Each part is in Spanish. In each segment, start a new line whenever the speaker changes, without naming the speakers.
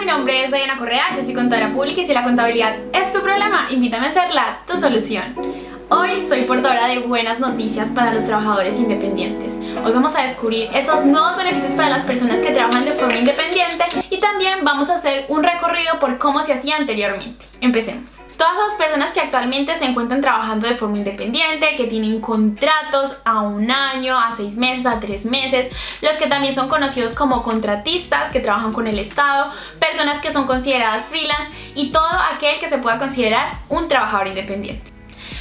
mi nombre es Diana Correa, yo soy contadora pública y si la contabilidad es tu problema, invítame a hacerla tu solución. Hoy soy portadora de buenas noticias para los trabajadores independientes. Hoy vamos a descubrir esos nuevos beneficios para las personas que trabajan de forma independiente y también vamos a hacer un recorrido por cómo se hacía anteriormente. Empecemos. Todas las personas que actualmente se encuentran trabajando de forma independiente, que tienen contratos a 1 año, a 6 meses, a 3 meses, los que también son conocidos como contratistas, que trabajan con el Estado, personas que son consideradas freelance y todo aquel que se pueda considerar un trabajador independiente.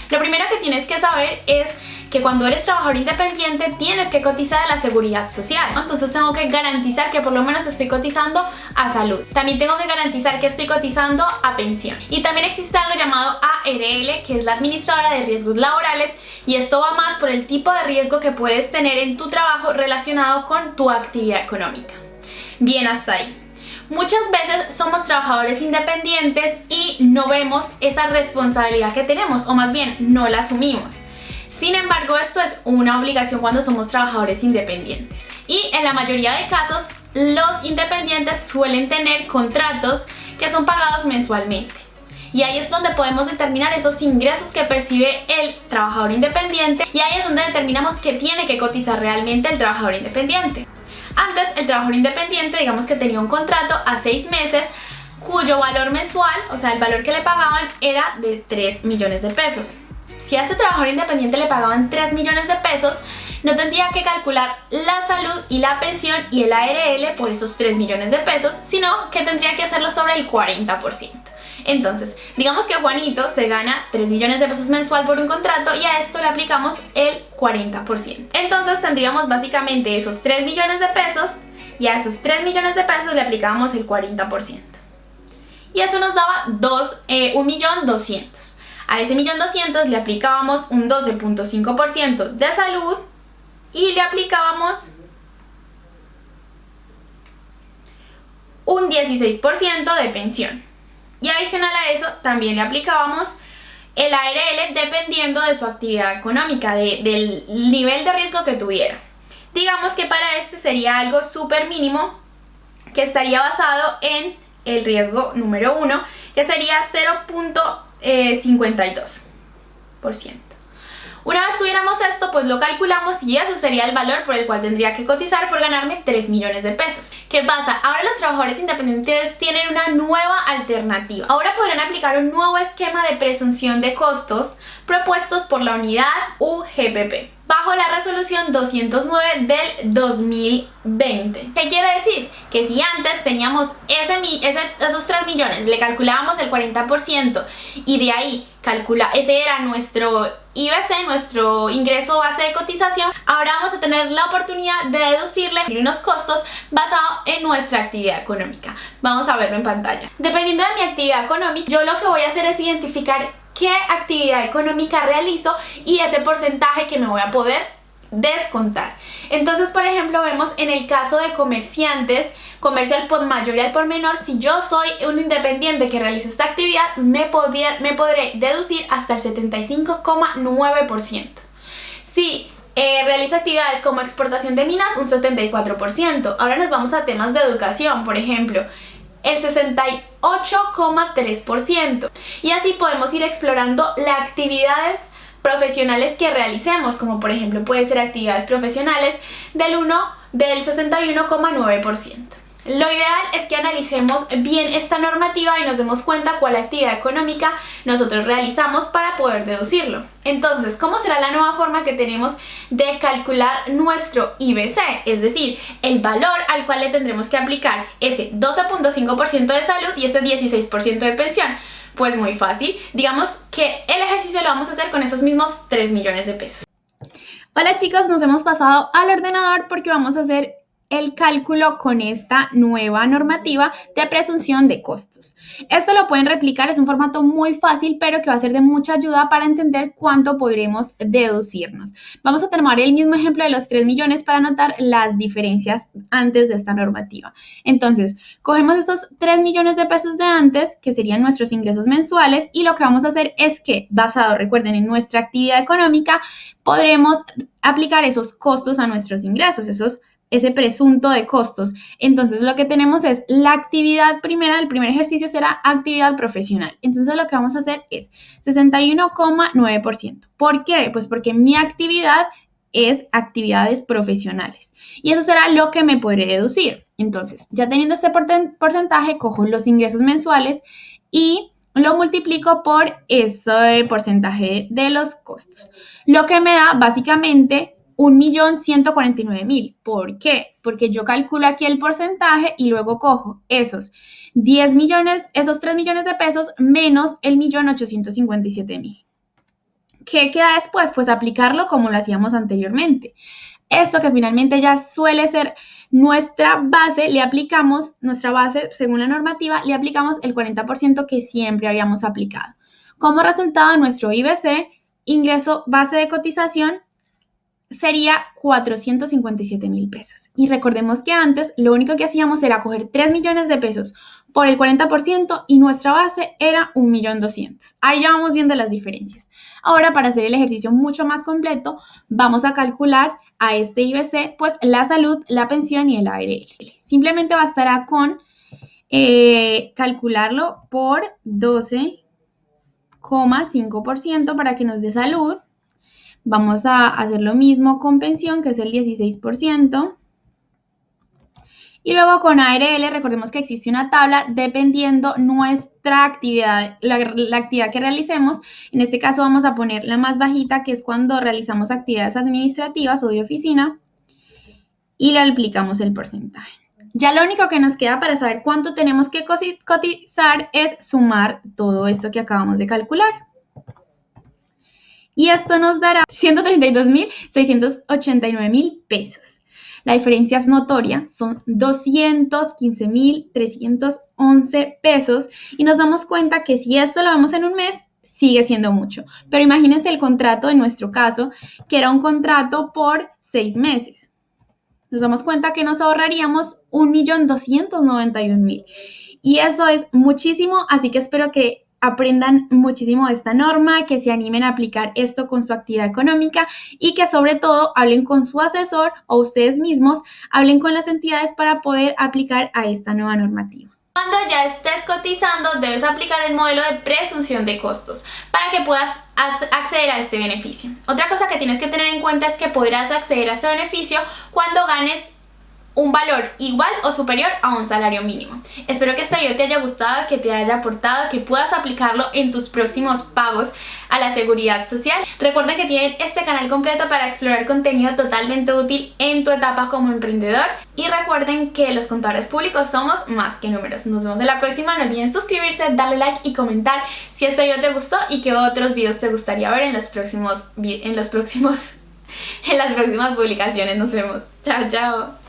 Lo primero que tienes que saber es que cuando eres trabajador independiente tienes que cotizar a la seguridad social, ¿no? Entonces tengo que garantizar que por lo menos estoy cotizando a salud. También tengo que garantizar que estoy cotizando a pensión. Y también existe algo llamado ARL, que es la administradora de riesgos laborales, y esto va más por el tipo de riesgo que puedes tener en tu trabajo relacionado con tu actividad económica. Bien, hasta ahí. Muchas veces somos trabajadores independientes y no vemos esa responsabilidad que tenemos, o más bien no la asumimos. Sin embargo, esto es una obligación cuando somos trabajadores independientes. Y en la mayoría de casos, los independientes suelen tener contratos que son pagados mensualmente. Y ahí es donde podemos determinar esos ingresos que percibe el trabajador independiente, y ahí es donde determinamos que tiene que cotizar realmente el trabajador independiente. Antes, el trabajador independiente, digamos que tenía un contrato a 6 meses, cuyo valor mensual, o sea, el valor que le pagaban era de 3 millones de pesos. Si a este trabajador independiente le pagaban 3 millones de pesos, no tendría que calcular la salud y la pensión y el ARL por esos 3 millones de pesos, sino que tendría que hacerlo sobre el 40%. Entonces, digamos que Juanito se gana 3 millones de pesos mensual por un contrato y a esto le aplicamos el 40%. Entonces tendríamos básicamente esos 3 millones de pesos y a esos 3 millones de pesos le aplicábamos el 40%. Y eso nos daba 1.200.000. A ese 1.200.000 le aplicábamos un 12.5% de salud y le aplicábamos un 16% de pensión. Y adicional a eso también le aplicábamos el ARL dependiendo de su actividad económica, del nivel de riesgo que tuviera. Digamos que para este sería algo súper mínimo, que estaría basado en el riesgo número 1, que sería 0.52%. Una vez tuviéramos esto, pues lo calculamos y ese sería el valor por el cual tendría que cotizar por ganarme 3 millones de pesos. ¿Qué pasa? Ahora los trabajadores independientes tienen una nueva alternativa. Ahora podrán aplicar un nuevo esquema de presunción de costos propuestos por la unidad UGPP bajo la resolución 209 del 2020. ¿Qué quiere decir? Que si antes teníamos esos 3 millones, le calculábamos el 40% y de ahí ese era nuestro IBC, nuestro ingreso base de cotización, ahora vamos a tener la oportunidad de deducirle unos costos basados en nuestra actividad económica. Vamos a verlo en pantalla. Dependiendo de mi actividad económica, yo lo que voy a hacer es identificar qué actividad económica realizo y ese porcentaje que me voy a poder descontar. Entonces, por ejemplo, vemos en el caso de comerciantes, comercio al por mayor y al por menor, si yo soy un independiente que realiza esta actividad, me podré deducir hasta el 75,9%. Si realizo actividades como exportación de minas, un 74%. Ahora nos vamos a temas de educación, por ejemplo, el 68,3%. Y así podemos ir explorando las actividades profesionales que realicemos, como por ejemplo puede ser actividades profesionales del 61,9%. Lo ideal es que analicemos bien esta normativa y nos demos cuenta cuál actividad económica nosotros realizamos para poder deducirlo. Entonces, ¿cómo será la nueva forma que tenemos de calcular nuestro IBC? Es decir, el valor al cual le tendremos que aplicar ese 12.5% de salud y ese 16% de pensión. Pues muy fácil, digamos que el ejercicio lo vamos a hacer con esos mismos 3 millones de pesos. Hola chicos, nos hemos pasado al ordenador porque vamos a hacer el cálculo con esta nueva normativa de presunción de costos. Esto lo pueden replicar, es un formato muy fácil, pero que va a ser de mucha ayuda para entender cuánto podremos deducirnos. Vamos a tomar el mismo ejemplo de los 3 millones para notar las diferencias antes de esta normativa. Entonces, cogemos estos 3 millones de pesos de antes, que serían nuestros ingresos mensuales, y lo que vamos a hacer es que, basado, recuerden, en nuestra actividad económica, podremos aplicar esos costos a nuestros ingresos, esos ese presunto de costos. Entonces lo que tenemos es la actividad primera, el primer ejercicio será actividad profesional. Entonces lo que vamos a hacer es 61,9%. ¿Por qué? Pues porque mi actividad es actividades profesionales. Y eso será lo que me podré deducir. Entonces, ya teniendo este porcentaje, cojo los ingresos mensuales y lo multiplico por ese porcentaje de los costos. Lo que me da básicamente 1.149.000. ¿Por qué? Porque yo calculo aquí el porcentaje y luego cojo esos 10 millones, esos 3 millones de pesos menos el 1.857.000. ¿Qué queda después? Pues aplicarlo como lo hacíamos anteriormente. Esto que finalmente ya suele ser nuestra base, le aplicamos, nuestra base según la normativa, le aplicamos el 40% que siempre habíamos aplicado. Como resultado, nuestro IBC, ingreso base de cotización, sería 457.000 pesos. Y recordemos que antes lo único que hacíamos era coger 3 millones de pesos por el 40% y nuestra base era 1.200.000. Ahí ya vamos viendo las diferencias. Ahora, para hacer el ejercicio mucho más completo, vamos a calcular a este IBC, pues la salud, la pensión y el ARL. Simplemente bastará con calcularlo por 12,5% para que nos dé salud. Vamos a hacer lo mismo con pensión, que es el 16%. Y luego con ARL, recordemos que existe una tabla dependiendo nuestra actividad, la actividad que realicemos. En este caso vamos a poner la más bajita, que es cuando realizamos actividades administrativas o de oficina, y le aplicamos el porcentaje. Ya lo único que nos queda para saber cuánto tenemos que cotizar es sumar todo esto que acabamos de calcular. Y esto nos dará 132.689.000 pesos. La diferencia es notoria, son 215.311 pesos y nos damos cuenta que si esto lo vemos en un mes, sigue siendo mucho. Pero imagínense el contrato en nuestro caso, que era un contrato por 6 meses. Nos damos cuenta que nos ahorraríamos 1.291.000. Y eso es muchísimo, así que espero que aprendan muchísimo de esta norma, que se animen a aplicar esto con su actividad económica y que sobre todo hablen con su asesor o ustedes mismos, hablen con las entidades para poder aplicar a esta nueva normativa. Cuando ya estés cotizando, debes aplicar el modelo de presunción de costos para que puedas acceder a este beneficio. Otra cosa que tienes que tener en cuenta es que podrás acceder a este beneficio cuando ganes un valor igual o superior a un salario mínimo. Espero que este video te haya gustado, que te haya aportado, que puedas aplicarlo en tus próximos pagos a la seguridad social. Recuerda que tienen este canal completo para explorar contenido totalmente útil en tu etapa como emprendedor. Y recuerden que los contadores públicos somos más que números. Nos vemos en la próxima. No olviden suscribirse, darle like y comentar si este video te gustó y qué otros videos te gustaría ver en las próximas publicaciones. Nos vemos. Chao, chao.